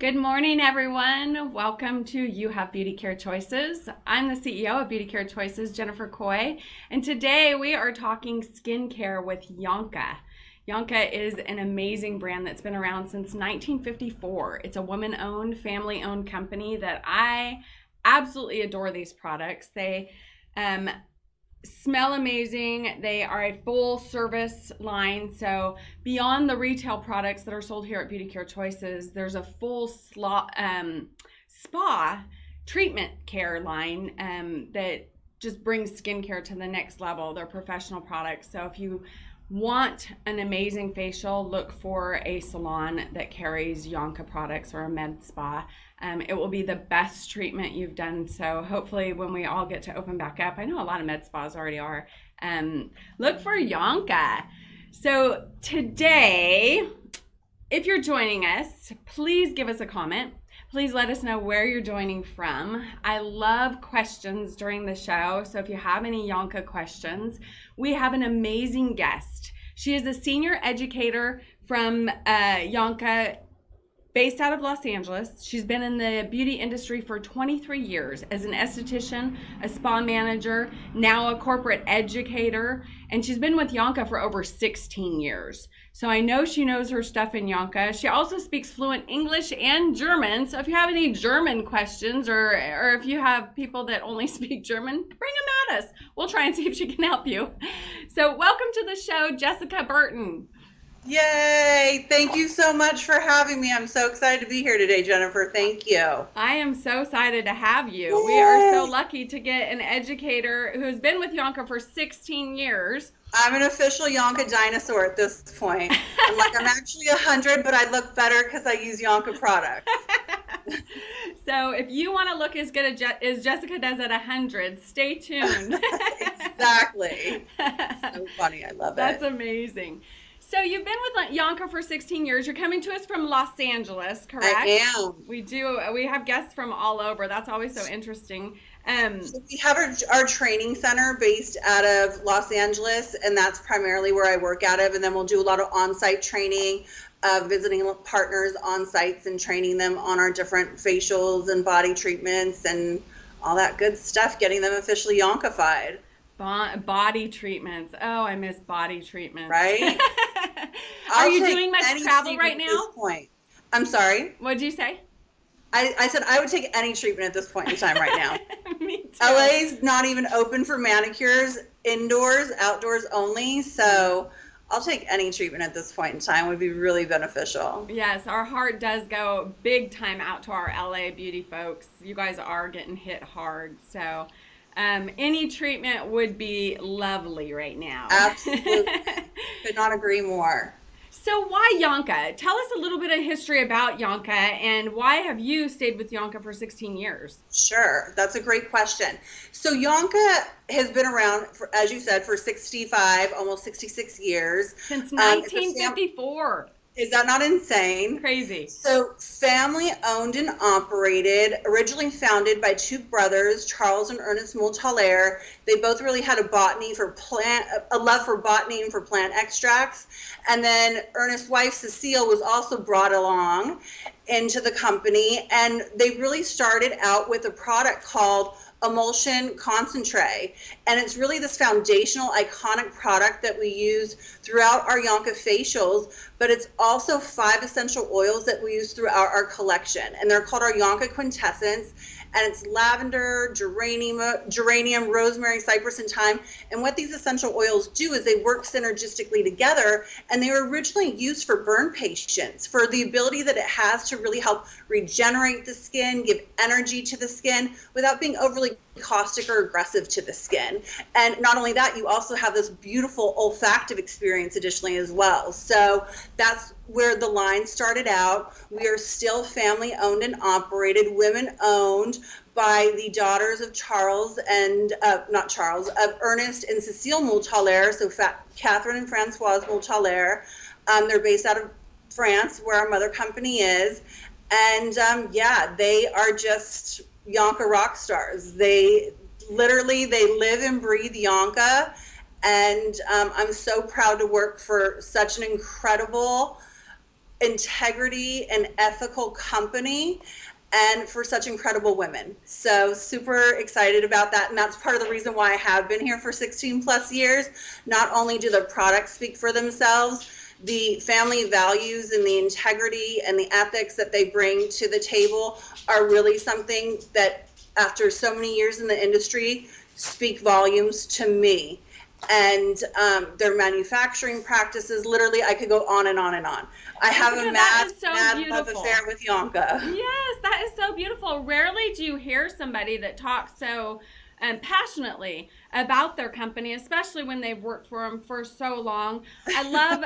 Good morning, everyone. Welcome to You Have Beauty Care Choices. I'm the CEO of Beauty Care Choices, Jennifer Coy, and today we are talking skincare with Yon-Ka. Yon-Ka is an amazing brand that's been around since 1954. It's a woman-owned, family-owned company that I absolutely adore these products. They smell amazing. They are a full service line. So beyond the retail products that are sold here at Beauty Care Choices, there's a full spa treatment care line that just brings skincare to the next level. They're professional products. So if you want an amazing facial, look for a salon that carries Yon-Ka products or a med spa. It will be the best treatment you've done. So hopefully when we all get to open back up, I know a lot of med spas already are, look for Yon-Ka. So today, if you're joining us, please give us a comment. Please let us know where you're joining from. I love questions during the show. So if you have any Yon-Ka questions, we have an amazing guest. She is a senior educator from Yon-Ka, based out of Los Angeles. She's been in the beauty industry for 23 years as an esthetician, a spa manager, now a corporate educator, and she's been with Yon-Ka for over 16 years. So I know she knows her stuff in Yon-Ka. She also speaks fluent English and German. So if you have any German questions or if you have people that only speak German, bring them at us. We'll try and see if she can help you. So welcome to the show, Jessica Burton. Yay! Thank you so much for having me. I'm so excited to be here today, Jennifer. Thank you. I am so excited to have you. Yay! We are so lucky to get an educator who's been with Yon-Ka for 16 years. I'm an official Yon-Ka dinosaur at this point. I'm actually 100, but I look better because I use Yon-Ka products. So if you want to look as good as Jessica does at 100, stay tuned. Exactly. So funny. I love it. That's amazing. So you've been with Yon-Ka for 16 years. You're coming to us from Los Angeles, correct? I am. We do. We have guests from all over. That's always so interesting. So we have our training center based out of Los Angeles, and that's primarily where I work out of. And then we'll do a lot of on-site training, visiting partners on sites and training them on our different facials and body treatments and all that good stuff, getting them officially Yon-Ka-fied. Body treatments. Oh, I miss body treatments. Right? Are you doing much travel right now? At this point. I'm sorry? What'd you say? I said I would take any treatment at this point in time right now. Me too. LA's not even open for manicures, indoors, outdoors only. So I'll take any treatment at this point in time. Would be really beneficial. Yes, our heart does go big time out to our LA beauty folks. You guys are getting hit hard. So any treatment would be lovely right now. Absolutely. Could not agree more. So why Yon-Ka? Tell us a little bit of history about Yon-Ka and why have you stayed with Yon-Ka for 16 years? Sure. That's a great question. So Yon-Ka has been around, as you said, for 65, almost 66 years. Since 1954. Is that not insane? Crazy. So family owned and operated, originally founded by two brothers, Charles and Ernest Moultaler. They both really had a love for botany and for plant extracts. And then Ernest's wife, Cecile, was also brought along into the company. And they really started out with a product called emulsion concentrate, and it's really this foundational iconic product that we use throughout our Yon-Ka facials, but it's also 5 essential oils that we use throughout our collection, and they're called our Yon-Ka quintessence, and it's lavender, geranium, rosemary, cypress, and thyme. And what these essential oils do is they work synergistically together, and they were originally used for burn patients for the ability that it has to really help regenerate the skin, give energy to the skin without being overly caustic or aggressive to the skin. And not only that, you also have this beautiful olfactive experience additionally as well. So that's where the line started out. We are still family owned and operated, women owned by the daughters of Ernest and Cecile Moultaler, so Catherine and Francoise Moultaler. They're based out of France, where our mother company is. And they are just Yon-Ka rock stars. They live and breathe and I'm so proud to work for such an incredible integrity and ethical company, and for such incredible women. So super excited about that. And that's part of the reason why I have been here for 16 plus years. Not only do the products speak for themselves, the family values and the integrity and the ethics that they bring to the table are really something that, after so many years in the industry, speak volumes to me. And their manufacturing practices, literally, I could go on and on and on. I have a mad love affair with YonKa. Yes, that is so beautiful. Rarely do you hear somebody that talks so passionately about their company, especially when they've worked for them for so long. I love,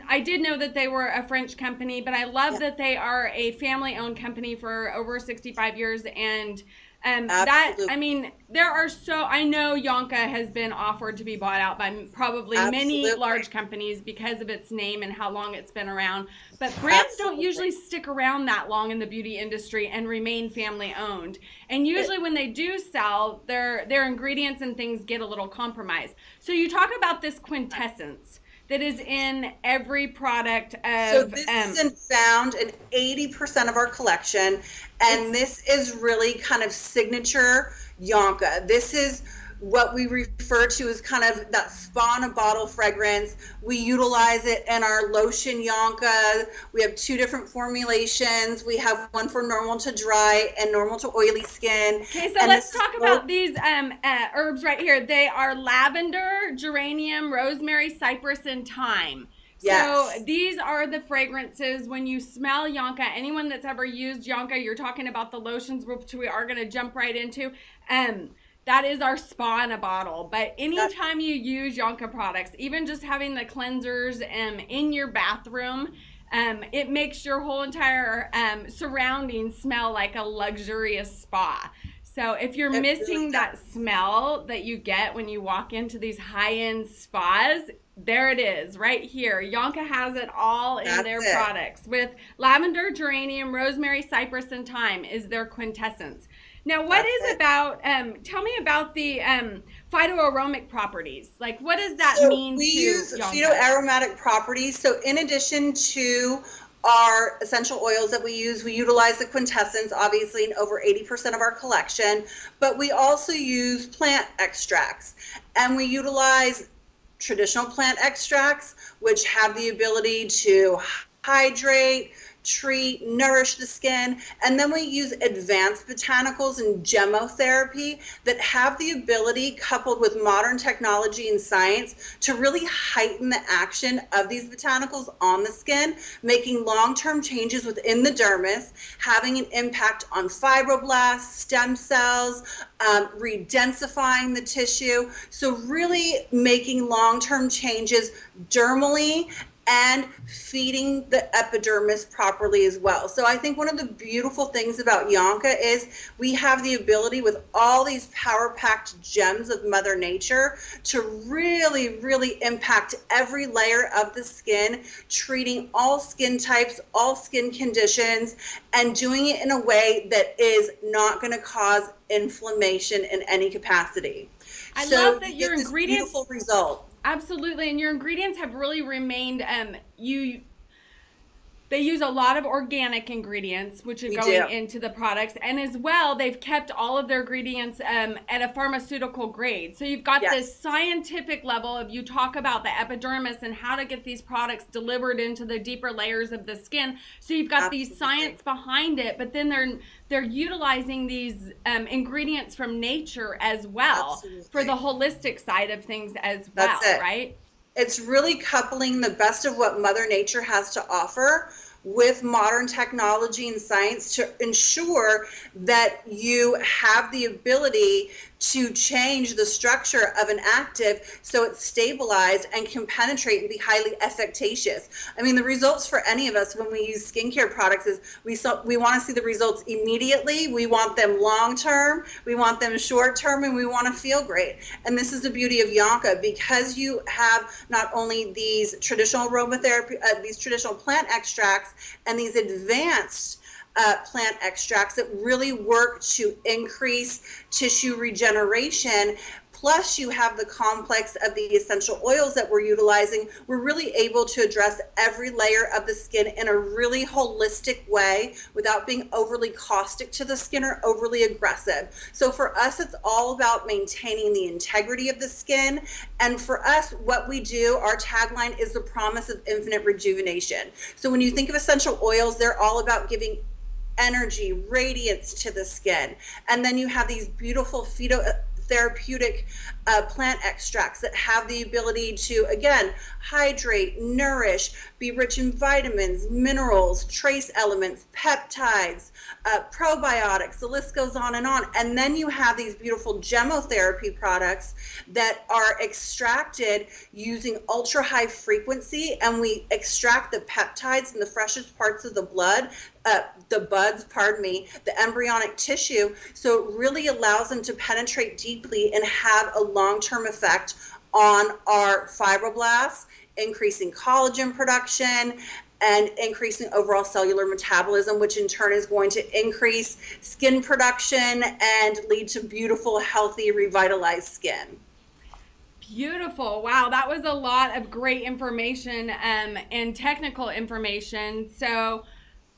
I did know that they were a French company, but I love that they are a family-owned company for over 65 years. And that, I mean, there are I know YonKa has been offered to be bought out by probably many large companies because of its name and how long it's been around. But brands don't usually stick around that long in the beauty industry and remain family owned. And usually when they do sell, their ingredients and things get a little compromised. So you talk about this quintessence that is in every product of... So this is found in 80% of our collection, and this is really kind of signature YonKa. This is what we refer to as kind of that spa in a bottle fragrance. We utilize it in our Lotion YonKa. We have 2 different formulations. We have one for normal to dry and normal to oily skin. Okay, so let's talk about these herbs right here. They are lavender, geranium, rosemary, cypress, and thyme. Yes. So these are the fragrances when you smell YonKa. Anyone that's ever used YonKa, you're talking about the lotions, which we are going to jump right into. That is our spa in a bottle. But anytime you use YonKa products, even just having the cleansers in your bathroom, it makes your whole entire surrounding smell like a luxurious spa. So if you're missing that smell that you get when you walk into these high-end spas, there it is right here. YonKa has it all in their products with lavender, geranium, rosemary, cypress, and thyme is their quintessence. Now, what is about, tell me about the phyto-aromatic properties. Like, what does that mean to YonKa? We use phyto-aromatic properties. So in addition to our essential oils that we utilize the quintessence, obviously, in over 80% of our collection, but we also use plant extracts. And we utilize traditional plant extracts, which have the ability to hydrate, treat, nourish the skin, and then we use advanced botanicals and gemotherapy that have the ability, coupled with modern technology and science, to really heighten the action of these botanicals on the skin, making long-term changes within the dermis, having an impact on fibroblasts, stem cells, redensifying the tissue, so really making long-term changes dermally and feeding the epidermis properly as well. So I think one of the beautiful things about YonKa is we have the ability, with all these power-packed gems of Mother Nature, to really, really impact every layer of the skin, treating all skin types, all skin conditions, and doing it in a way that is not going to cause inflammation in any capacity. I love that your ingredients... Beautiful result. Absolutely, and your ingredients have really remained, they use a lot of organic ingredients, which are going into the products, and as well, they've kept all of their ingredients at a pharmaceutical grade. So you've got this scientific level of, you talk about the epidermis and how to get these products delivered into the deeper layers of the skin. So you've got these science behind it, but then they're utilizing these ingredients from nature as well for the holistic side of things as well, right? It's really coupling the best of what Mother Nature has to offer with modern technology and science to ensure that you have the ability to change the structure of an active so it's stabilized and can penetrate and be highly efficacious. I mean, the results for any of us when we use skincare products is we want to see the results immediately, we want them long-term, we want them short-term, and we want to feel great. And this is the beauty of YonKa, because you have not only these traditional aromatherapy, these traditional plant extracts, and these advanced plant extracts that really work to increase tissue regeneration, plus you have the complex of the essential oils that we're utilizing, we're really able to address every layer of the skin in a really holistic way without being overly caustic to the skin or overly aggressive. So for us, it's all about maintaining the integrity of the skin. And for us, what we do, our tagline is the promise of infinite rejuvenation. So when you think of essential oils, they're all about giving energy, radiance to the skin. And then you have these beautiful phytotherapeutic plant extracts that have the ability to, again, hydrate, nourish, be rich in vitamins, minerals, trace elements, peptides, probiotics, the list goes on. And then you have these beautiful Gemotherapy products that are extracted using ultra high frequency, and we extract the peptides in the freshest parts of the blood, the buds, the embryonic tissue. So it really allows them to penetrate deeply and have a long-term effect on our fibroblasts, increasing collagen production and increasing overall cellular metabolism, which in turn is going to increase skin production and lead to beautiful, healthy, revitalized skin. Beautiful. Wow, that was a lot of great information and technical information. So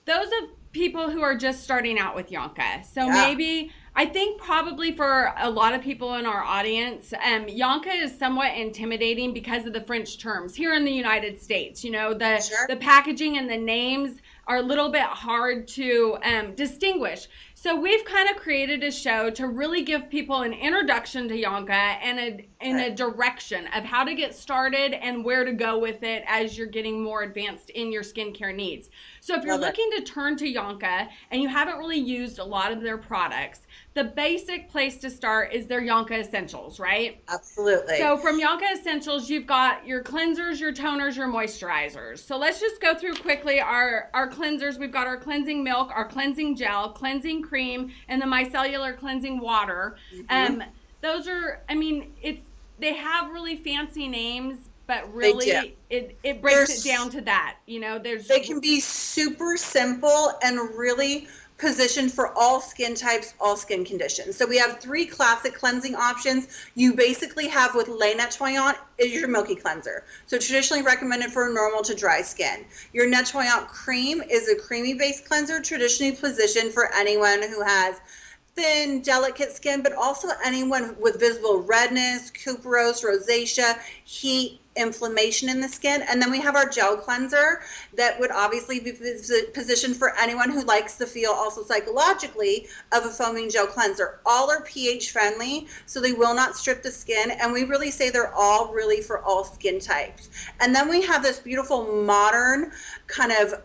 those are people who are just starting out with YonKa. So maybe, I think probably for a lot of people in our audience, YonKa is somewhat intimidating because of the French terms here in the United States. You know, the packaging and the names are a little bit hard to distinguish. So we've kind of created a show to really give people an introduction to YonKa and a direction of how to get started and where to go with it as you're getting more advanced in your skincare needs. So if you're looking to turn to YonKa and you haven't really used a lot of their products, the basic place to start is their YonKa Essentials, right? Absolutely. So from YonKa Essentials, you've got your cleansers, your toners, your moisturizers. So let's just go through quickly our cleansers. We've got our cleansing milk, our cleansing gel, cleansing cream, and the micellar cleansing water. Those are, I mean, they have really fancy names, but really it breaks it down to that. You know, they can be super simple and really positioned for all skin types, all skin conditions. So we have 3 classic cleansing options. You basically have with Le Nettoyant is your milky cleanser. So traditionally recommended for normal to dry skin. Your Nettoyant cream is a creamy based cleanser, traditionally positioned for anyone who has thin, delicate skin, but also anyone with visible redness, cuperose, rosacea, heat, inflammation in the skin. And then we have our gel cleanser that would obviously be positioned for anyone who likes the feel also psychologically of a foaming gel cleanser. All are pH friendly, so they will not strip the skin, and we really say they're all really for all skin types. And then we have this beautiful modern kind of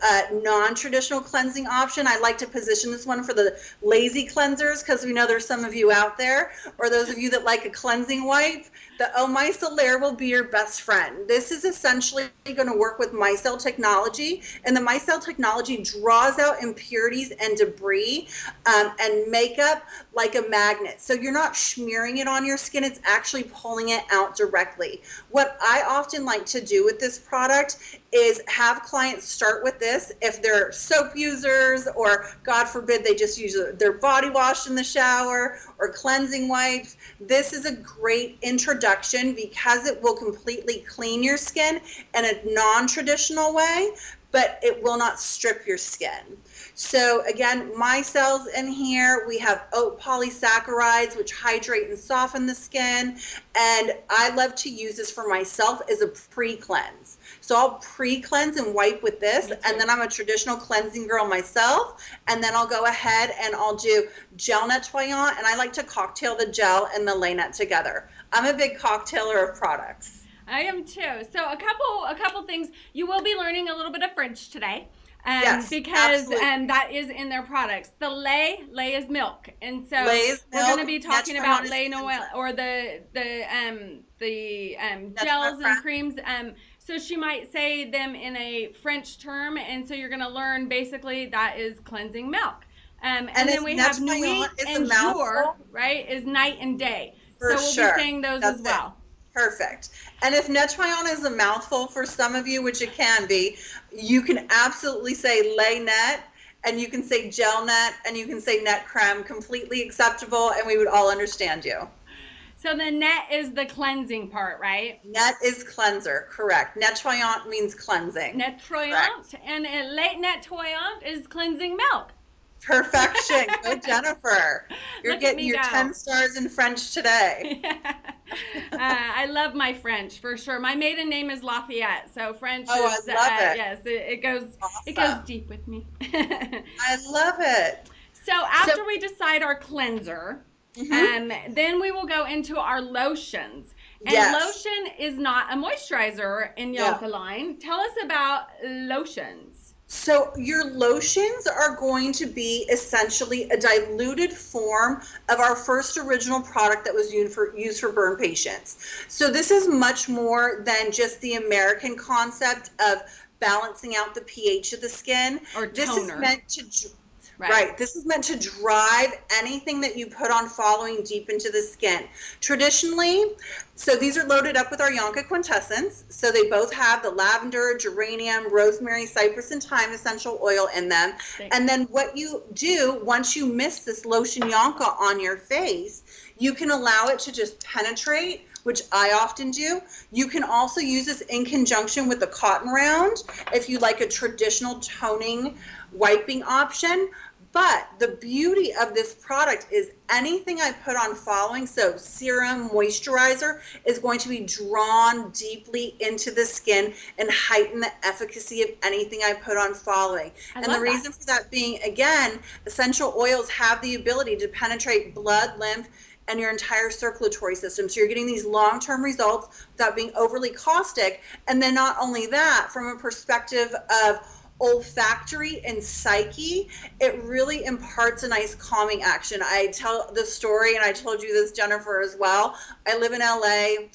non-traditional cleansing option. I like to position this one for the lazy cleansers because we know there's some of you out there, or those of you that like a cleansing wipe. The micellar will be your best friend. This is essentially going to work with micelle technology, and the micelle technology draws out impurities and debris and makeup like a magnet. So you're not smearing it on your skin, it's actually pulling it out directly. What I often like to do with this product is have clients start with this if they're soap users, or God forbid they just use their body wash in the shower or cleansing wipes. This is a great introduction because it will completely clean your skin in a non-traditional way, but it will not strip your skin. So again, micelles in here, we have oat polysaccharides, which hydrate and soften the skin. And I love to use this for myself as a pre-cleanse. So I'll pre-cleanse and wipe with this, and then I'm a traditional cleansing girl myself, and then I'll go ahead and I'll do gel nettoyant, and I like to cocktail the gel and the Lanet together. I'm a big cocktailer of products. I am too. So a couple things. You will be learning a little bit of French today. Yes, because that is in their products. The lait is milk, and so we're going to be talking about lait Noel or the gels and creams. So she might say them in a French term, and so you're going to learn basically that is cleansing milk. And then we have nuit and jour, right? Is night and day. So we'll be saying those as well. Perfect. And if nettoyant is a mouthful for some of you, which it can be, you can absolutely say lait net, and you can say gel net, and you can say net creme, completely acceptable, and we would all understand you. So the net is the cleansing part, right? Net is cleanser, correct. Nettoyant means cleansing. Nettoyant, and late nettoyant is cleansing milk. Perfection. Go, Jennifer. You're getting your go. 10 stars in French today. I love my French for sure. My maiden name is Lafayette, so French I is love it. yes, it goes Awesome. it goes deep with me. I love it. So after we decide our cleanser, then we will go into our lotions. And lotion is not a moisturizer in YonKa line. Tell us about lotions. So your lotions are going to be essentially a diluted form of our first original product that was used for burn patients. So this is much more than just the American concept of balancing out the pH of the skin. Or toner. This is meant to Right. This is meant to drive anything that you put on following deep into the skin. Traditionally, so these are loaded up with our YonKa quintessence. So they both have the lavender, geranium, rosemary, cypress, and thyme essential oil in them. And then what you do once you mist this lotion YonKa on your face, you can allow it to just penetrate, which I often do. You can also use this in conjunction with the cotton round if you like a traditional toning wiping option. But the beauty of this product is anything I put on following, so serum, moisturizer, is going to be drawn deeply into the skin and heighten the efficacy of anything I put on following. And the reason for that being, again, essential oils have the ability to penetrate blood, lymph, and your entire circulatory system. So you're getting these long-term results without being overly caustic. And then not only that, from a perspective of olfactory and psyche, it really imparts a nice calming action. I tell the story, and I told you this, Jennifer, as well. I live in LA.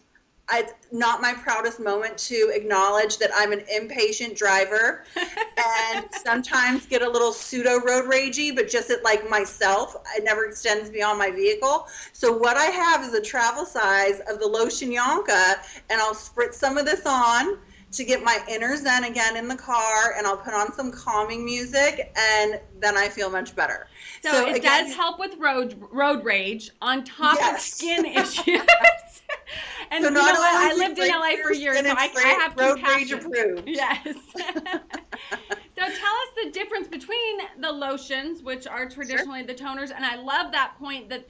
It's not my proudest moment to acknowledge that I'm an impatient driver and sometimes get a little pseudo road ragey, but just at like myself, it never extends beyond my vehicle. So what I have is a travel size of the lotion YonKa, and I'll spritz some of this on to get my inner zen again in the car, and I'll put on some calming music, and then I feel much better. So it again, does help with road rage on top of skin issues. And so you know what? I lived in LA for years, so I have road rage approved. Yes. So tell us the difference between the lotions, which are traditionally the toners, and I love that point that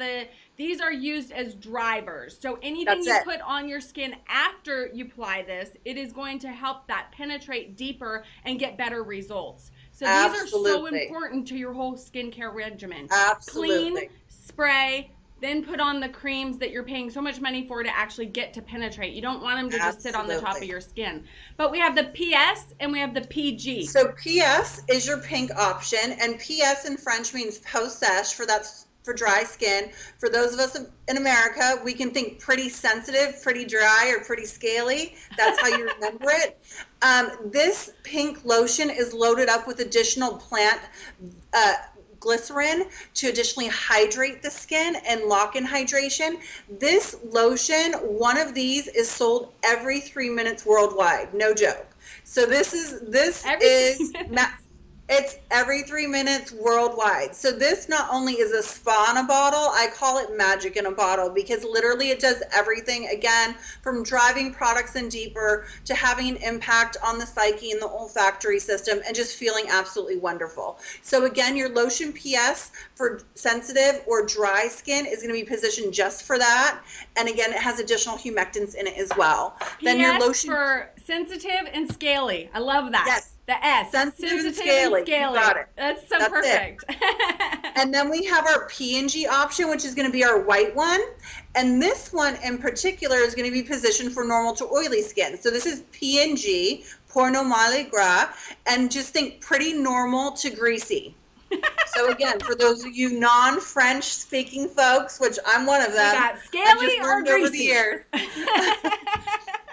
these are used as drivers. So anything you put on your skin after you apply this, it is going to help that penetrate deeper and get better results. So these are so important to your whole skincare regimen. Absolutely. Clean, spray, then put on the creams that you're paying so much money for to actually get to penetrate. You don't want them to just sit on the top of your skin. But we have the PS and we have the PG. So PS is your pink option, and PS in French means peau-sèche, for dry skin. For those of us in America, we can think pretty sensitive, pretty dry, or pretty scaly. That's how you remember it. This pink lotion is loaded up with additional plant glycerin to additionally hydrate the skin and lock in hydration. This lotion, one of these is sold every 3 minutes worldwide. No joke. So it's every 3 minutes worldwide. So this not only is a spa in a bottle, I call it magic in a bottle, because literally it does everything, again, from driving products in deeper to having an impact on the psyche and the olfactory system and just feeling absolutely wonderful. So again, your lotion PS for sensitive or dry skin is going to be positioned just for that. And again, it has additional humectants in it as well. Then your lotion for sensitive and scaly. I love that. Yes. The S. Sensitive and scaly. You got it. That's perfect. And then we have our P&G option, which is going to be our white one. And this one in particular is going to be positioned for normal to oily skin. So this is P&G, pour normale gras, and just think pretty normal to greasy. So again, for those of you non-French speaking folks, which I'm one of them, we got scaly or greasy over the years.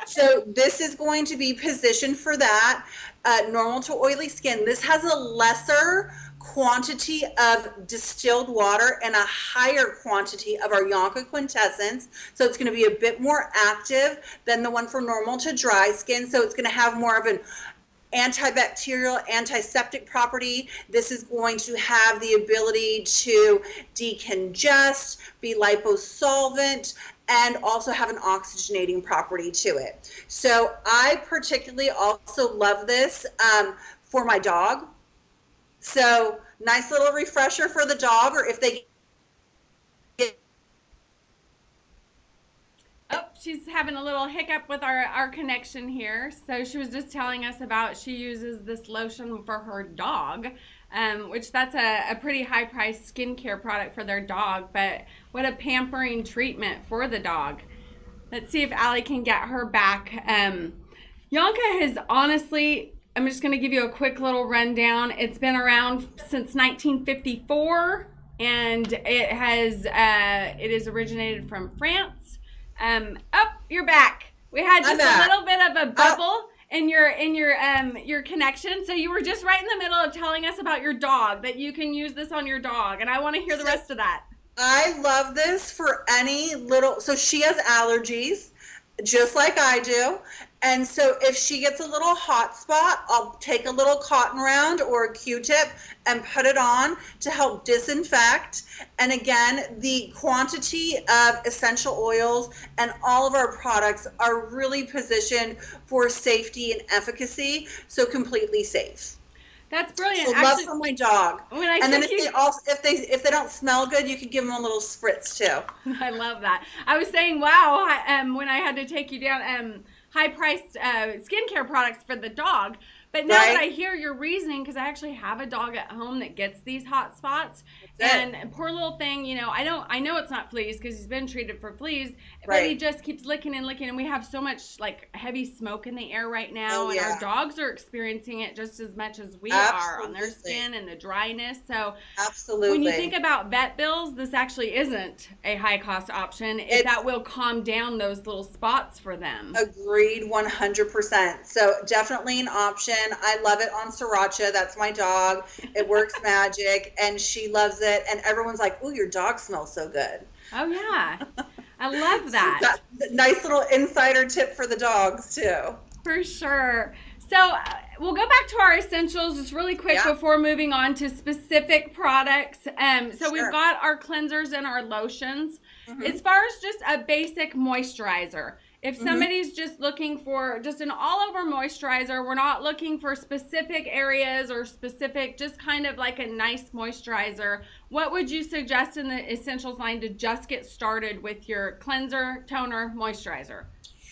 So this is going to be positioned for that normal to oily skin. This has a lesser quantity of distilled water and a higher quantity of our YonKa quintessence. So it's going to be a bit more active than the one for normal to dry skin. So it's going to have more of an antibacterial, antiseptic property. This is going to have the ability to decongest, be liposolvent, and also have an oxygenating property to it. So I particularly also love this for my dog. So nice little refresher for the dog, or if they get... Oh, she's having a little hiccup with our connection here. So she was just telling us about she uses this lotion for her dog, which that's a pretty high-priced skincare product for their dog, but what a pampering treatment for the dog. Let's see if Allie can get her back. YonKa has honestly, I'm just going to give you a quick little rundown. It's been around since 1954, and it is originated from France. Oh, you're back. We had just a little bit of a bubble in your connection. So you were just right in the middle of telling us about your dog, that you can use this on your dog, and I want to hear the rest of that. I love this for any little, so she has allergies, just like I do. And so if she gets a little hot spot, I'll take a little cotton round or a Q-tip and put it on to help disinfect. And again, the quantity of essential oils and all of our products are really positioned for safety and efficacy, so completely safe. That's brilliant. So actually, love for my dog. And then if they don't smell good, you can give them a little spritz too. I love that. I was saying, wow, when I had to take you down high-priced skincare products for the dog. But now that I hear your reasoning, because I actually have a dog at home that gets these hot spots, and poor little thing, you know, I know it's not fleas because he's been treated for fleas, but he just keeps licking and licking, and we have so much like heavy smoke in the air right now, and our dogs are experiencing it just as much as we are on their skin and the dryness. So when you think about vet bills, this actually isn't a high-cost option if that will calm down those little spots for them. Agreed, 100%. So definitely an option. I love it on Sriracha. That's my dog. It works magic, and she loves it. And everyone's like, "Ooh, your dog smells so good." Oh yeah, I love that. Nice little insider tip for the dogs too. For sure. So we'll go back to our essentials just really quick before moving on to specific products. So we've got our cleansers and our lotions. As far as just a basic moisturizer, if somebody's just looking for just an all-over moisturizer, we're not looking for specific areas or specific, just kind of like a nice moisturizer, what would you suggest in the essentials line to just get started with your cleanser, toner, moisturizer?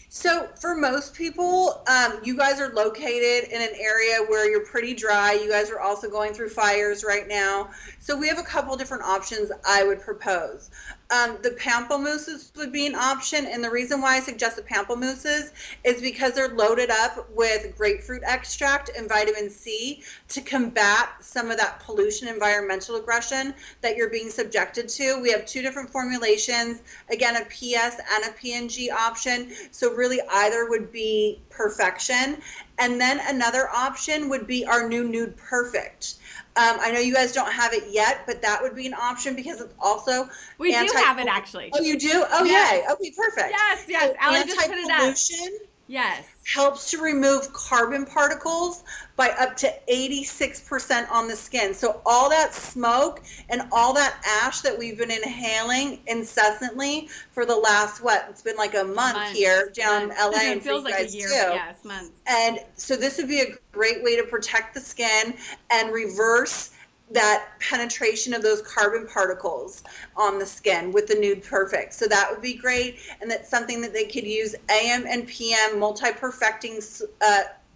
So for most people, you guys are located in an area where you're pretty dry. You guys are also going through fires right now. So we have a couple different options I would propose. The pamplemousses would be an option, and the reason why I suggest the pamplemousses is because they're loaded up with grapefruit extract and vitamin C to combat some of that pollution, environmental aggression that you're being subjected to. We have two different formulations, again, a PS and a PNG option, so really either would be perfection. And then another option would be our new Nude Perfect. I know you guys don't have it yet, but that would be an option because it's also we do have it actually. Oh, you do? Oh, yay. Okay, perfect. Yes. So Allie just put it up. Anti-pollution. Yes. Helps to remove carbon particles by up to 86% on the skin. So all that smoke and all that ash that we've been inhaling incessantly for the last, it's been like a month here down in LA. It feels like a year, but yes, months. And so this would be a great way to protect the skin and reverse that penetration of those carbon particles on the skin with the Nude Perfect. So that would be great, and that's something that they could use AM and PM multi-perfecting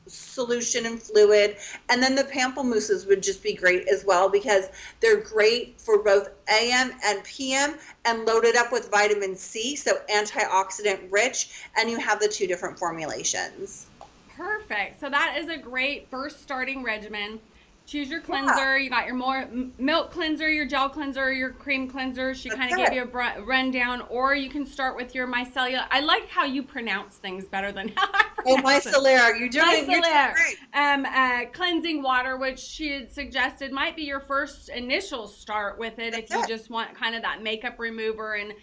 solution and fluid. And then the pamplemousses would just be great as well because they're great for both AM and PM and loaded up with vitamin C, so antioxidant rich, and you have the two different formulations. Perfect. So that is a great first starting regimen. Choose your cleanser. You got your milk cleanser, your gel cleanser, your cream cleanser. She kind of gave you a rundown. Or you can start with your micellar. I like how you pronounce things better than how I pronounce it. Micellar. You're doing great. Cleansing water, which she had suggested might be your first initial start with it if you just want kind of that makeup remover and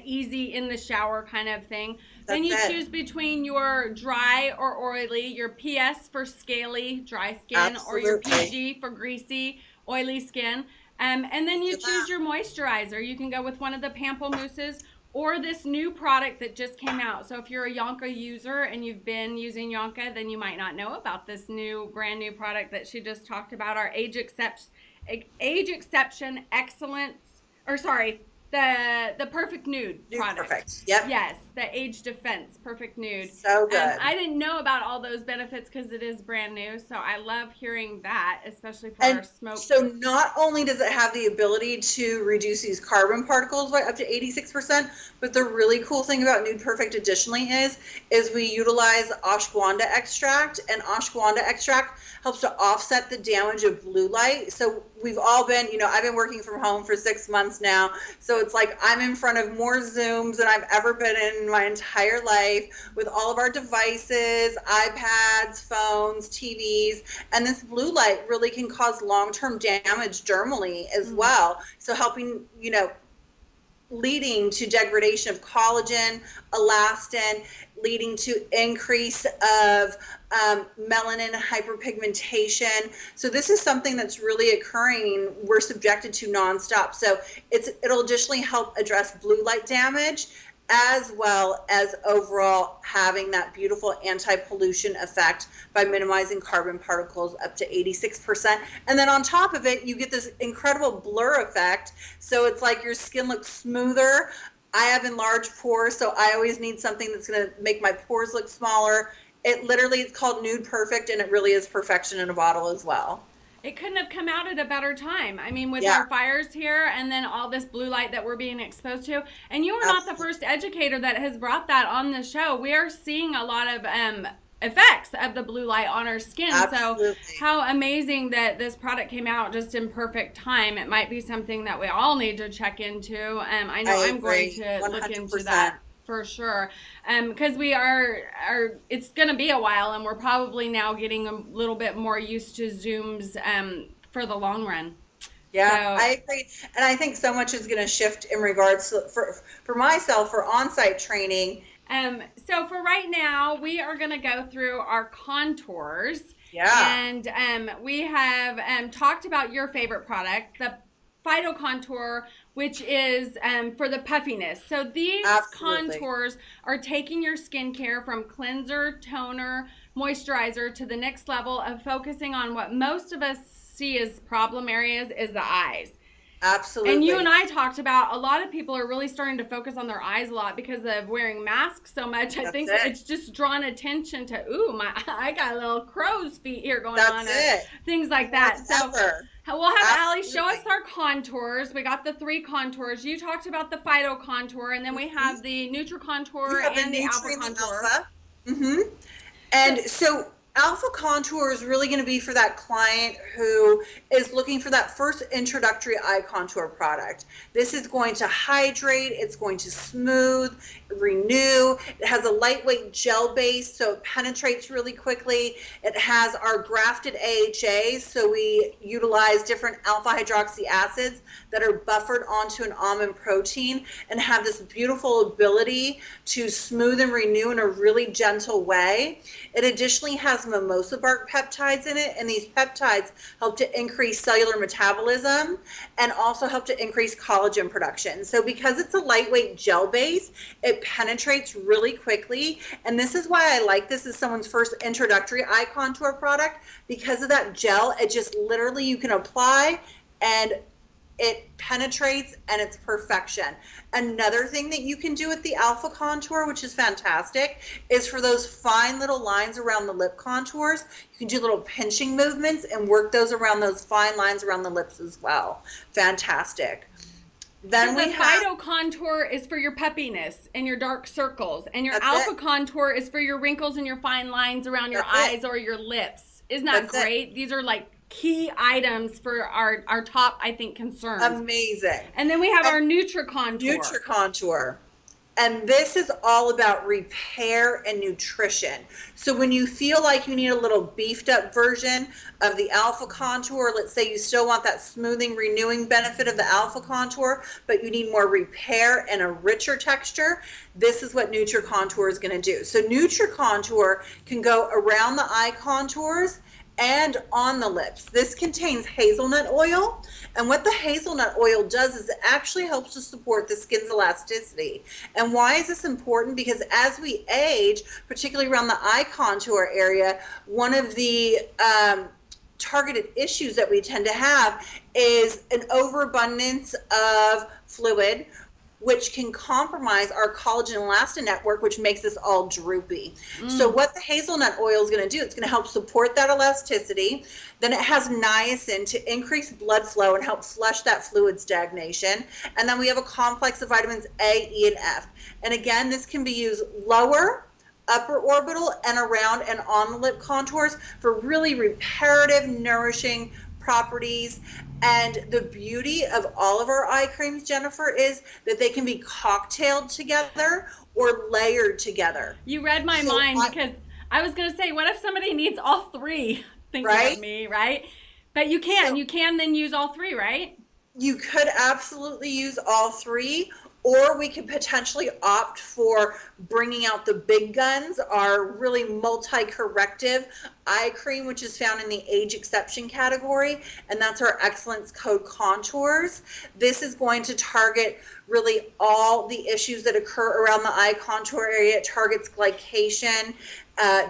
easy in the shower kind of thing. Then you choose between your dry or oily, your PS for scaly, dry skin, or your PG for greasy, oily skin. And then you choose your moisturizer. You can go with one of the pamplemousses or this new product that just came out. So if you're a YonKa user and you've been using YonKa, then you might not know about this brand new product that she just talked about, our age exception excellence, or sorry, the perfect nude product. Perfect. Yep. Yes, the age defense perfect nude. So good. I didn't know about all those benefits because it is brand new. So I love hearing that, especially for our smoke. So not only does it have the ability to reduce these carbon particles by up to 86%, but the really cool thing about Nude Perfect additionally is we utilize ashwagandha extract, and ashwagandha extract helps to offset the damage of blue light. So we've all been, I've been working from home for 6 months now. So it's like I'm in front of more Zooms than I've ever been in my entire life with all of our devices, iPads, phones, TVs, and this blue light really can cause long-term damage dermally as well. So helping, leading to degradation of collagen, elastin, leading to increase of melanin hyperpigmentation. So this is something that's really occurring. We're subjected to nonstop. So it'll additionally help address blue light damage, as well as overall having that beautiful anti-pollution effect by minimizing carbon particles up to 86%. And then on top of it, you get this incredible blur effect. So it's like your skin looks smoother. I have enlarged pores, so I always need something that's going to make my pores look smaller. It literally is called Nude Perfect, and it really is perfection in a bottle as well. It couldn't have come out at a better time. I mean, with our fires here and then all this blue light that we're being exposed to. And you are not the first educator that has brought that on the show. We are seeing a lot of effects of the blue light on our skin. Absolutely. So how amazing that this product came out just in perfect time. It might be something that we all need to check into. I know I'm going to 100%. look into that. For sure, because we are it's going to be a while, and we're probably now getting a little bit more used to Zooms for the long run. Yeah, so, I agree, and I think so much is going to shift in regards to, for myself, for on-site training. So for right now, we are going to go through our contours. Yeah, and we have talked about your favorite product, the Phyto-Contour, which is for the puffiness. So these contours are taking your skincare from cleanser, toner, moisturizer to the next level of focusing on what most of us see as problem areas is the eyes. Absolutely. And you and I talked about a lot of people are really starting to focus on their eyes a lot because of wearing masks so much. I think it's just drawn attention to, I got a little crow's feet here going on. Things like that. So we'll have Allie show us our contours. We got the 3 contours. You talked about the Phyto-Contour, and then we have the Nutri-Contour and the Alpha-Contour. And so Alpha Contour is really going to be for that client who is looking for that first introductory eye contour product. This is going to hydrate, it's going to smooth, renew. It has a lightweight gel base, so it penetrates really quickly. It has our grafted AHAs, so we utilize different alpha hydroxy acids that are buffered onto an almond protein and have this beautiful ability to smooth and renew in a really gentle way. It additionally has mimosa bark peptides in it, and these peptides help to increase cellular metabolism and also help to increase collagen production. So because it's a lightweight gel base, it penetrates really quickly, and this is why I like this as someone's first introductory eye contour product. Because of that gel, it just literally, you can apply and it penetrates, and it's perfection. Another thing that you can do with the Alpha Contour, which is fantastic, is for those fine little lines around the lip contours, you can do little pinching movements and work those around those fine lines around the lips as well. Fantastic. Then so the Phyto-Contour is for your puppiness and your dark circles, and your Alpha Contour is for your wrinkles and your fine lines around your eyes or your lips. Isn't that great? These are like key items for our top, I think, concerns. Amazing. And then we have our Nutri-Contour. Nutri-Contour. And this is all about repair and nutrition. So when you feel like you need a little beefed up version of the Alpha Contour, let's say you still want that smoothing, renewing benefit of the Alpha Contour, but you need more repair and a richer texture, this is what Nutri-Contour is going to do. So Nutri-Contour can go around the eye contours and on the lips. This contains hazelnut oil, and what the hazelnut oil does is it actually helps to support the skin's elasticity. And why is this important? Because as we age, particularly around the eye contour area, one of the targeted issues that we tend to have is an overabundance of fluid, which can compromise our collagen elastin network, which makes us all droopy. So what the hazelnut oil is going to do, it's going to help support that elasticity. Then it has niacin to increase blood flow and help flush that fluid stagnation. And then we have a complex of vitamins A, E, and F. And again, this can be used lower, upper orbital, and around and on the lip contours for really reparative, nourishing properties. And the beauty of all of our eye creams, Jennifer, is that they can be cocktailed together or layered together. You read my mind, because I was going to say, what if somebody needs all three? Thinking of me, right? But you can then use all three, right? You could absolutely use all three, or we could potentially opt for bringing out the big guns, our really multi-corrective eye cream, which is found in the age exception category, and that's our Excellence Code Contours. This is going to target really all the issues that occur around the eye contour area. It targets glycation,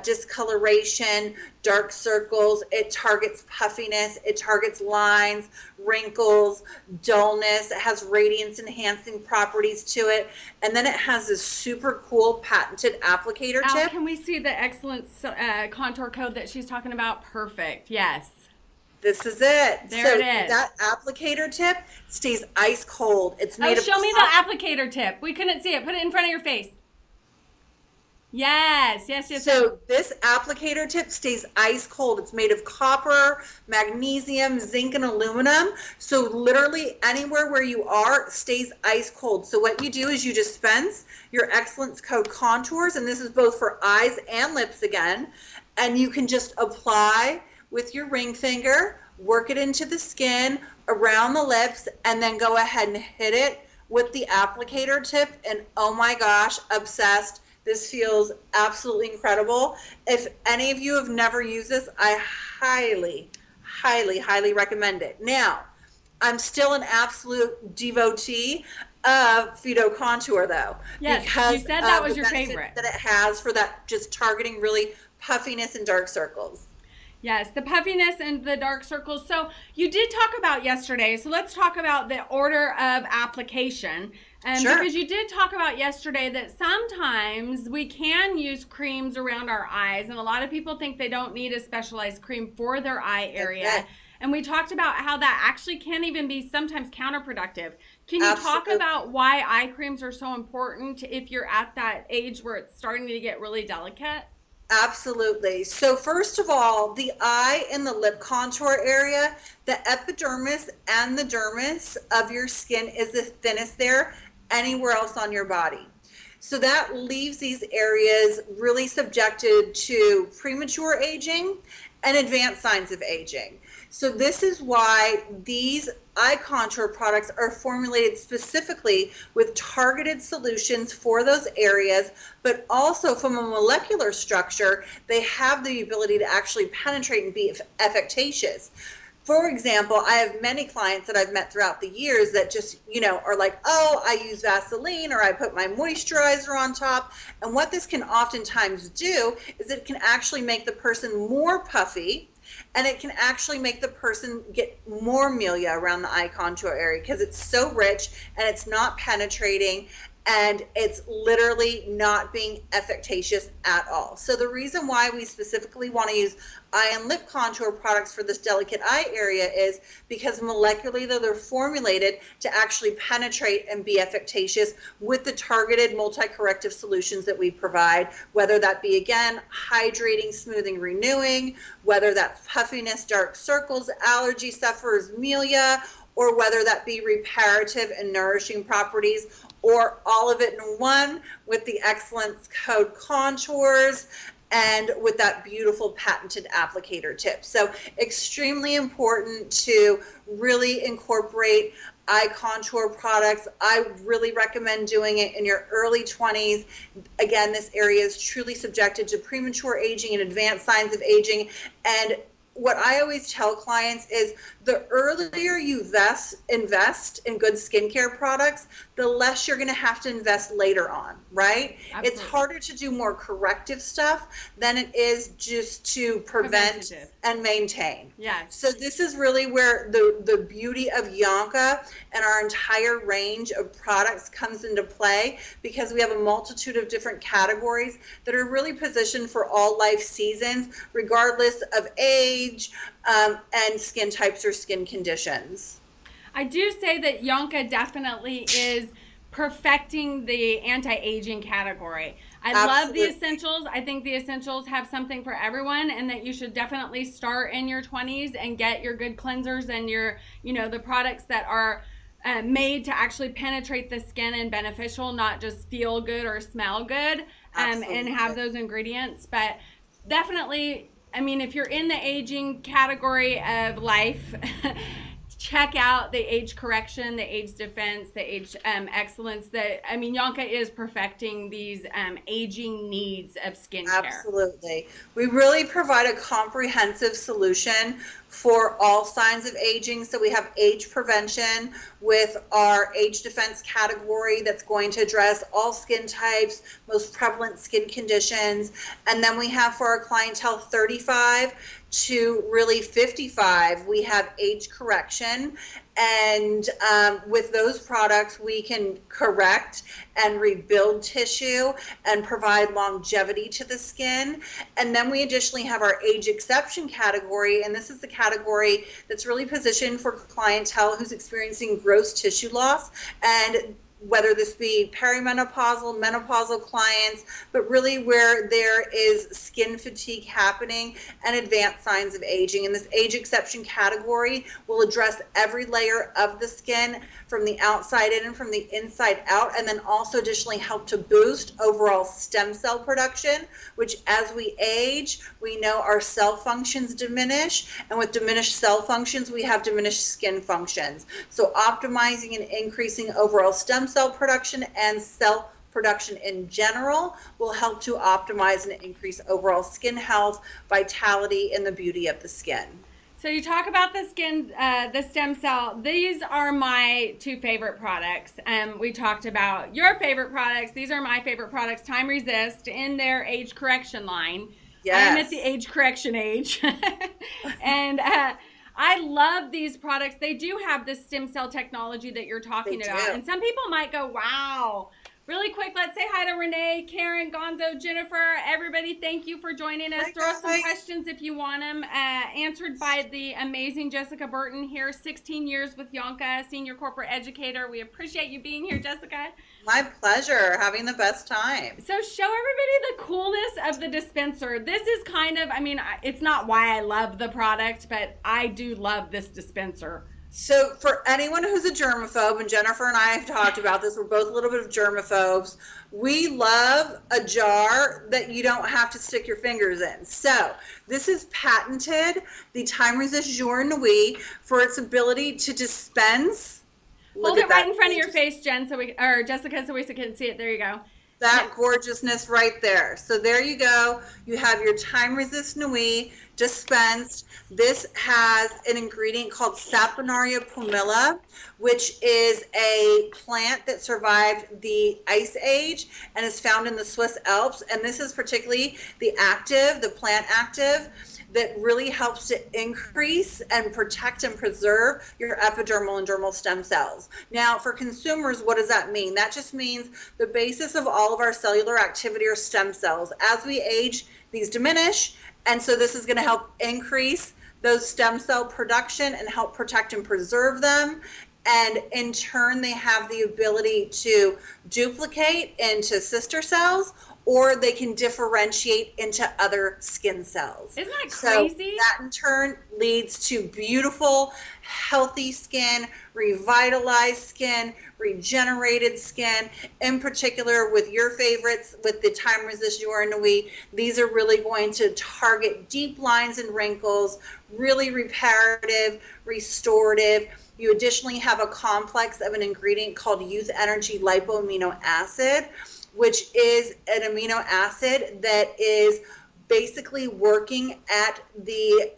discoloration, dark circles. It targets puffiness. It targets lines, wrinkles, dullness. It has radiance enhancing properties to it. And then it has this super cool patented applicator tip. Can we see the Excellence contour code that she's talking about? Perfect. Yes. This is it. There it is. That applicator tip stays ice cold. It's made of... show me the applicator tip. We couldn't see it. Put it in front of your face. Yes. So this applicator tip stays ice cold. It's made of copper, magnesium, zinc, and aluminum. So literally anywhere where you are, it stays ice cold. So what you do is you dispense your Excellence Code Contours, and this is both for eyes and lips again, and you can just apply with your ring finger, work it into the skin, around the lips, and then go ahead and hit it with the applicator tip. And oh my gosh, obsessed. This feels absolutely incredible. If any of you have never used this, I highly, highly, highly recommend it. Now, I'm still an absolute devotee of Phyto Contour though. Yes, because you said that was your favorite. That it has for that just targeting really puffiness and dark circles. Yes, the puffiness and the dark circles. So you did talk about yesterday. So let's talk about the order of application. Sure. Because you did talk about yesterday that sometimes we can use creams around our eyes. And a lot of people think they don't need a specialized cream for their eye area. Okay. And we talked about how that actually can even be sometimes counterproductive. Can you talk about why eye creams are so important if you're at that age where it's starting to get really delicate? Absolutely. So first of all, the eye and the lip contour area, the epidermis and the dermis of your skin is the thinnest there anywhere else on your body. So that leaves these areas really subjected to premature aging and advanced signs of aging. So this is why these eye contour products are formulated specifically with targeted solutions for those areas, but also from a molecular structure, they have the ability to actually penetrate and be efficacious. For example, I have many clients that I've met throughout the years that just, are like, oh, I use Vaseline or I put my moisturizer on top. And what this can oftentimes do is it can actually make the person more puffy, and it can actually make the person get more milia around the eye contour area because it's so rich and it's not penetrating and it's literally not being efficacious at all. So the reason why we specifically want to use eye and lip contour products for this delicate eye area is because molecularly they're formulated to actually penetrate and be efficacious with the targeted multi-corrective solutions that we provide, whether that be, again, hydrating, smoothing, renewing, whether that's puffiness, dark circles, allergy sufferers, milia, or whether that be reparative and nourishing properties, or all of it in one with the Excellence Code Contours and with that beautiful patented applicator tip. So extremely important to really incorporate eye contour products. I really recommend doing it in your early 20s. Again, this area is truly subjected to premature aging and advanced signs of aging. And what I always tell clients is the earlier you invest in good skincare products, the less you're going to have to invest later on, right? Absolutely. It's harder to do more corrective stuff than it is just to prevent and maintain. Yes. So this is really where the beauty of YonKa and our entire range of products comes into play, because we have a multitude of different categories that are really positioned for all life seasons, regardless of age and skin types or skin conditions. I do say that YonKa definitely is perfecting the anti-aging category. I love the essentials. I think the essentials have something for everyone, and that you should definitely start in your 20s and get your good cleansers and your, the products that are made to actually penetrate the skin and beneficial, not just feel good or smell good, and have those ingredients. But definitely, I mean, if you're in the aging category of life, check out the age correction, the age defense, the age excellence. YonKa is perfecting these aging needs of skincare. Absolutely. We really provide a comprehensive solution for all signs of aging. So we have age prevention with our age defense category that's going to address all skin types, most prevalent skin conditions. And then we have for our clientele 35 to really 55, we have age correction. And with those products, we can correct and rebuild tissue and provide longevity to the skin. And then we additionally have our age exception category. And this is the category that's really positioned for clientele who's experiencing gross tissue loss, and whether this be perimenopausal, menopausal clients, but really where there is skin fatigue happening and advanced signs of aging. And this age exception category will address every layer of the skin from the outside in and from the inside out, and then also additionally help to boost overall stem cell production, which as we age, we know our cell functions diminish, and with diminished cell functions, we have diminished skin functions. So optimizing and increasing overall stem cell production and cell production in general will help to optimize and increase overall skin health, vitality, and the beauty of the skin. So you talk about the skin, the stem cell. These are my two favorite products. We talked about your favorite products. These are my favorite products, Time Resist, in their age correction line. Yes. I'm at the age correction age. And I love these products. They do have this stem cell technology that you're talking about. And some people might go, wow. Really quick, let's say hi to Renee, Karen, Gonzo, Jennifer, everybody. Thank you for joining us. Throw some questions if you want them. Answered by the amazing Jessica Burton here, 16 years with YonKa, Senior Corporate Educator. We appreciate you being here, Jessica. My pleasure. Having the best time. So show everybody the coolness of the dispenser. This is kind of, it's not why I love the product, but I do love this dispenser. So for anyone who's a germaphobe, and Jennifer and I have talked about this, we're both a little bit of germaphobes, we love a jar that you don't have to stick your fingers in. So this is patented, the Time Resist Jour Nuit, for its ability to dispense. Hold it right in front of your face, Jessica, so we can see it. There you go. That gorgeousness right there. So there you go. You have your Time Resist Nuit dispensed. This has an ingredient called Saponaria pumila, which is a plant that survived the Ice Age and is found in the Swiss Alps. And this is particularly the plant active, that really helps to increase and protect and preserve your epidermal and dermal stem cells. Now, for consumers, what does that mean? That just means the basis of all of our cellular activity are stem cells. As we age, these diminish, and so this is going to help increase those stem cell production and help protect and preserve them. And in turn, they have the ability to duplicate into sister cells, or they can differentiate into other skin cells. Isn't that crazy? So that in turn leads to beautiful, healthy skin, revitalized skin, regenerated skin. In particular, with your favorites, with the Time Resist Jour Nuit, these are really going to target deep lines and wrinkles, really reparative, restorative. You additionally have a complex of an ingredient called Youth Energy Lipoamino Acid, which is an amino acid that is basically working at the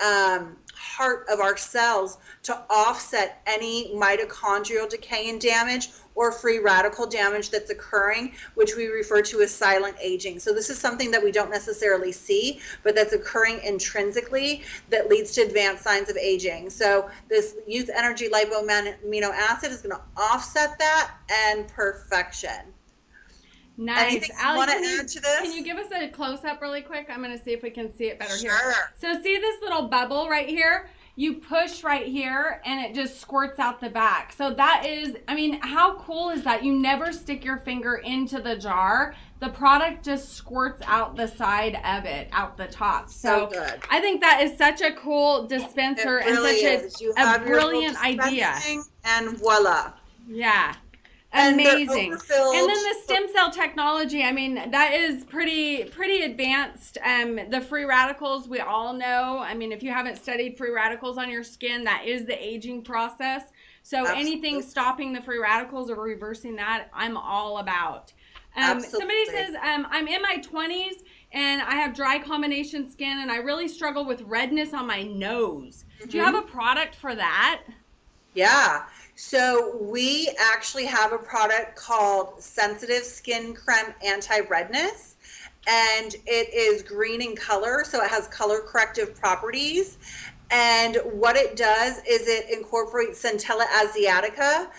heart of our cells to offset any mitochondrial decay and damage or free radical damage that's occurring, which we refer to as silent aging. So this is something that we don't necessarily see, but that's occurring intrinsically that leads to advanced signs of aging. So this youth energy lipo-amino acid is going to offset that, and perfection. Nice. Anything you Allie, want to add to this? Can you give us a close-up really quick? I'm going to see if we can see it better Sure. here. So see this little bubble right here? You push right here and it just squirts out the back. So that is, I mean, how cool is that? You never stick your finger into the jar. The product just squirts out the side of it, out the top. So good. I think that is such a cool dispenser It really and such a brilliant idea. And voila. Yeah. And amazing. And then the overfilled. stem cell technology, I mean, that is pretty advanced. The free radicals, we all know. I mean, if you haven't studied free radicals on your skin, that is the aging process. So Absolutely. anything stopping the free radicals or reversing that, I'm all about. Somebody says, I'm in my 20s and I have dry combination skin and I really struggle with redness on my nose. Do you have a product for that? Yeah. So we actually have a product called Sensitive Skin Creme Anti-Redness, and it is green in color, so it has color corrective properties. And what it does is it incorporates Centella asiatica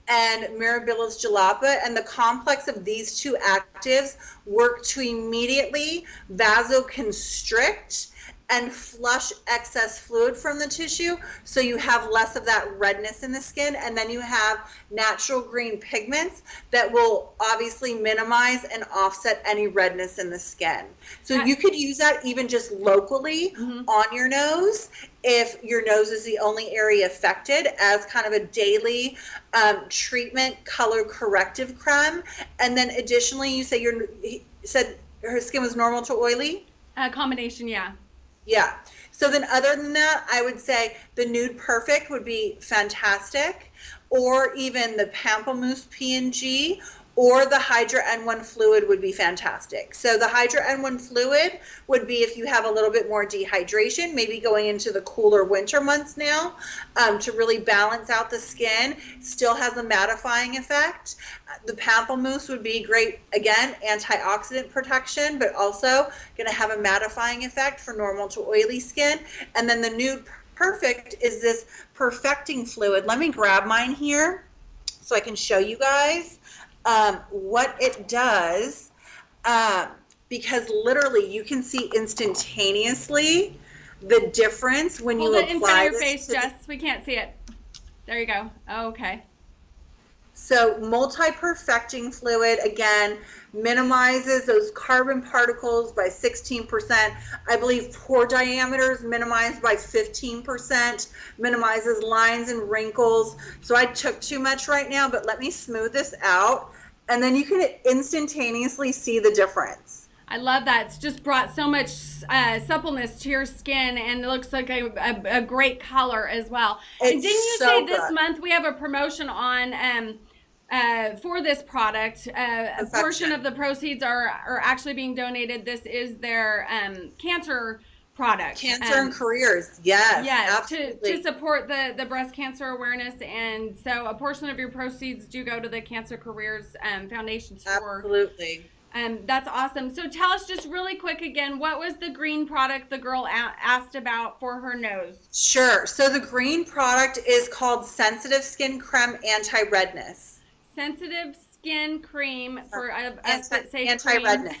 and Mirabilis jalapa, and the complex of these two actives work to immediately vasoconstrict and flush excess fluid from the tissue, so you have less of that redness in the skin, and then you have natural green pigments that will obviously minimize and offset any redness in the skin. So you could use that even just locally on your nose if your nose is the only area affected, as kind of a daily treatment color corrective creme. And then additionally, you said her skin was normal to oily? Combination, yeah. Yeah. So then other than that, I would say the Nude Perfect would be fantastic, or even the Pamplemousse P&G, or the Hydra N1 fluid would be fantastic. So the Hydra N1 fluid would be if you have a little bit more dehydration, maybe going into the cooler winter months now, to really balance out the skin. Still has a mattifying effect. The Pamplemousse would be great, again, antioxidant protection, but also going to have a mattifying effect for normal to oily skin. And then the Nude Perfect is this perfecting fluid. Let me grab mine here so I can show you guys what it does, because literally you can see instantaneously the difference when you apply it in front of your this face, Jess. We can't see it. There you go. Oh, okay. So multi-perfecting fluid, again, minimizes those carbon particles by 16%. I believe pore diameters minimized by 15%, minimizes lines and wrinkles. So I took too much right now, but let me smooth this out. And then you can instantaneously see the difference. I love that. It's just brought so much suppleness to your skin, and it looks like a great color as well. It's and didn't you so say this good. month we have a promotion on for this product? A portion of the proceeds are actually being donated. This is their cancer product. Cancer and careers, yes, absolutely. To support the breast cancer awareness, and so a portion of your proceeds do go to the Cancer Careers Foundation. Absolutely. That's awesome. So tell us just really quick again, what was the green product the girl asked about for her nose? Sure. So the green product is called Sensitive Skin Creme Anti-Redness. Sensitive Skin Cream for us that say anti-redness.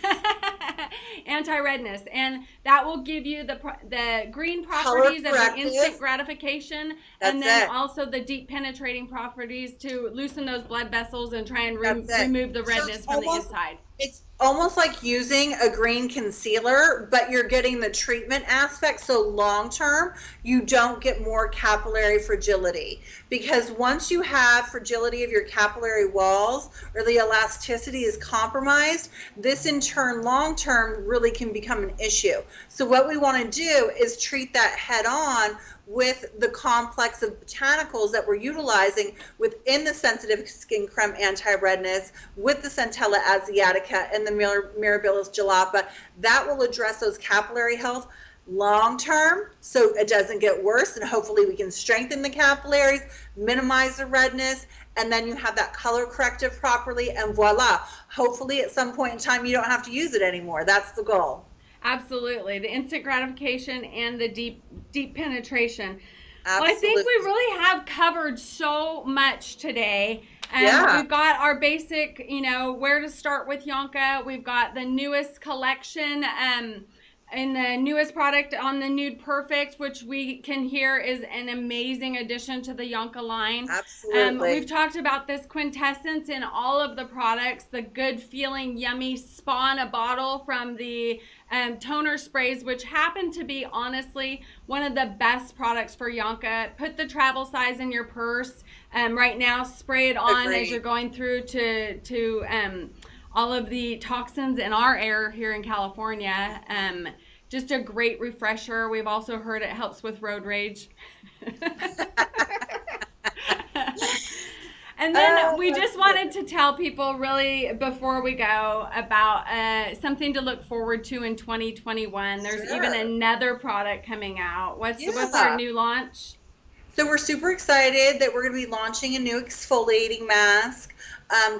Anti-redness, and that will give you the green properties of the instant gratification, and then also the deep penetrating properties to loosen those blood vessels and try and remove the redness from the inside. It's almost like using a green concealer, but you're getting the treatment aspect. So long term, you don't get more capillary fragility, because once you have fragility of your capillary walls or the elasticity is compromised, this in turn long term really can become an issue. So what we want to do is treat that head on with the complex of botanicals that we're utilizing within the sensitive skin creme anti-redness with the Centella asiatica and the Mirabilis jalapa, that will address those capillary health long term, so it doesn't get worse, and hopefully we can strengthen the capillaries, minimize the redness, and then you have that color corrective properly, and voila, hopefully at some point in time you don't have to use it anymore. That's the goal. Absolutely. The instant gratification and the deep penetration. Absolutely. Well, I think we really have covered so much today. Yeah. We've got our basic, where to start with YonKa. We've got the newest collection and the newest product on the Nude Perfect, which we can hear is an amazing addition to the YonKa line. Absolutely. We've talked about this quintessence in all of the products, the good feeling, yummy spa in a bottle from the toner sprays, which happen to be, honestly, one of the best products for YonKa. Put the travel size in your purse right now. Spray it on Agreed. as you're going through to all of the toxins in our air here in California. Just a great refresher. We've also heard it helps with road rage. And then we just wanted to tell people really before we go about something to look forward to in 2021. There's even another product coming out. What's our new launch? So we're super excited that we're going to be launching a new exfoliating mask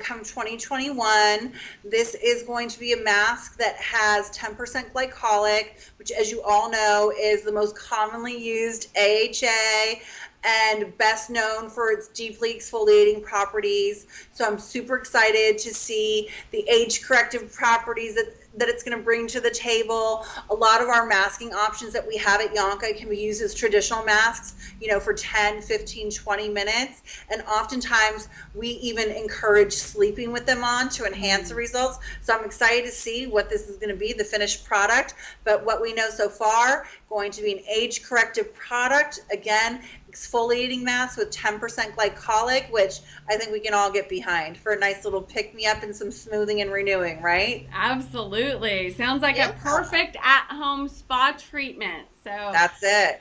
come 2021. This is going to be a mask that has 10% glycolic, which, as you all know, is the most commonly used AHA and best known for its deeply exfoliating properties. So I'm super excited to see the age corrective properties that it's going to bring to the table. A lot of our masking options that we have at YonKa can be used as traditional masks, for 10, 15, 20 minutes. And oftentimes we even encourage sleeping with them on to enhance the results. So I'm excited to see what this is going to be, the finished product. But what we know so far, going to be an age corrective product. Again, exfoliating mask with 10% glycolic, which I think we can all get behind for a nice little pick-me-up and some smoothing and renewing, right? Absolutely. Sounds like a perfect at-home spa treatment. So that's it.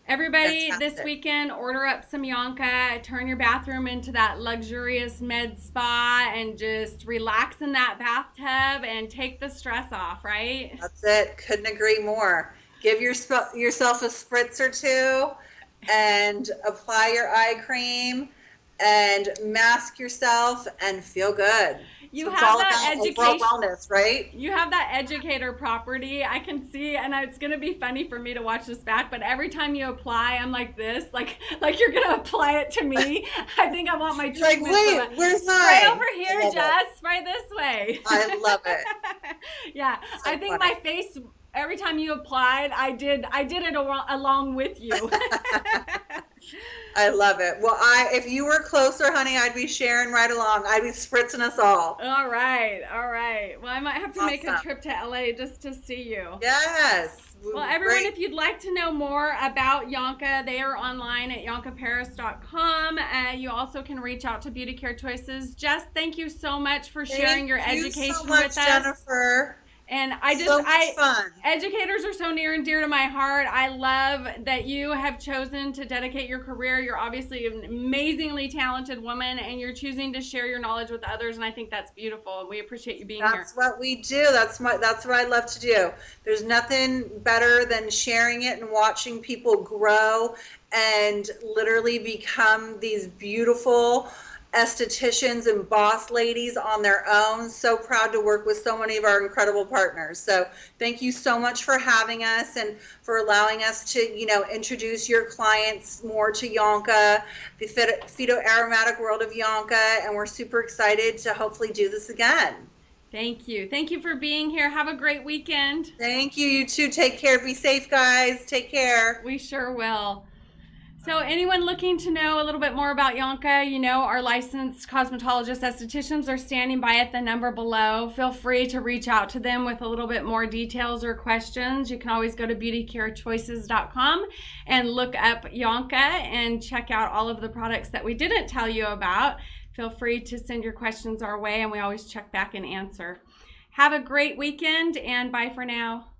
Everybody, Fantastic. This weekend, order up some YonKa, turn your bathroom into that luxurious med spa, and just relax in that bathtub and take the stress off, right? That's it. Couldn't agree more. Give yourself a spritz or two and apply your eye cream and mask yourself and feel good. You so have it's all that about education, overall wellness, right? You have that educator property. I can see, and it's going to be funny for me to watch this back, but every time you apply, I'm like this, like you're going to apply it to me. I think I want my treatment. Like, wait, where's mine? Spray over here, Jess. Spray this way. I love it. Yeah, so I think my face, every time you applied, I did it along with you. I love it. Well, if you were closer, honey, I'd be sharing right along. I'd be spritzing us all. All right. Well, I might have to make a trip to LA just to see you. Yes. Well, everyone, if you'd like to know more about YonKa, they are online at yonkaparis.com. You also can reach out to Beauty Care Choices. Jess, thank you so much for sharing your education with us. Jennifer. And fun. Educators are so near and dear to my heart. I love that you have chosen to dedicate your career. You're obviously an amazingly talented woman, and you're choosing to share your knowledge with others. And I think that's beautiful. And we appreciate you being here. That's what we do. That's what I love to do. There's nothing better than sharing it and watching people grow and literally become these beautiful estheticians and boss ladies on their own. So proud to work with so many of our incredible partners. So thank you so much for having us and for allowing us to, introduce your clients more to YonKa, the Phyto-Aromatic world of YonKa, and we're super excited to hopefully do this again. Thank you. Thank you for being here. Have a great weekend. Thank you. You too. Take care. Be safe, guys. Take care. We sure will. So anyone looking to know a little bit more about YonKa, our licensed cosmetologist estheticians are standing by at the number below. Feel free to reach out to them with a little bit more details or questions. You can always go to beautycarechoices.com and look up YonKa and check out all of the products that we didn't tell you about. Feel free to send your questions our way, and we always check back and answer. Have a great weekend, and bye for now.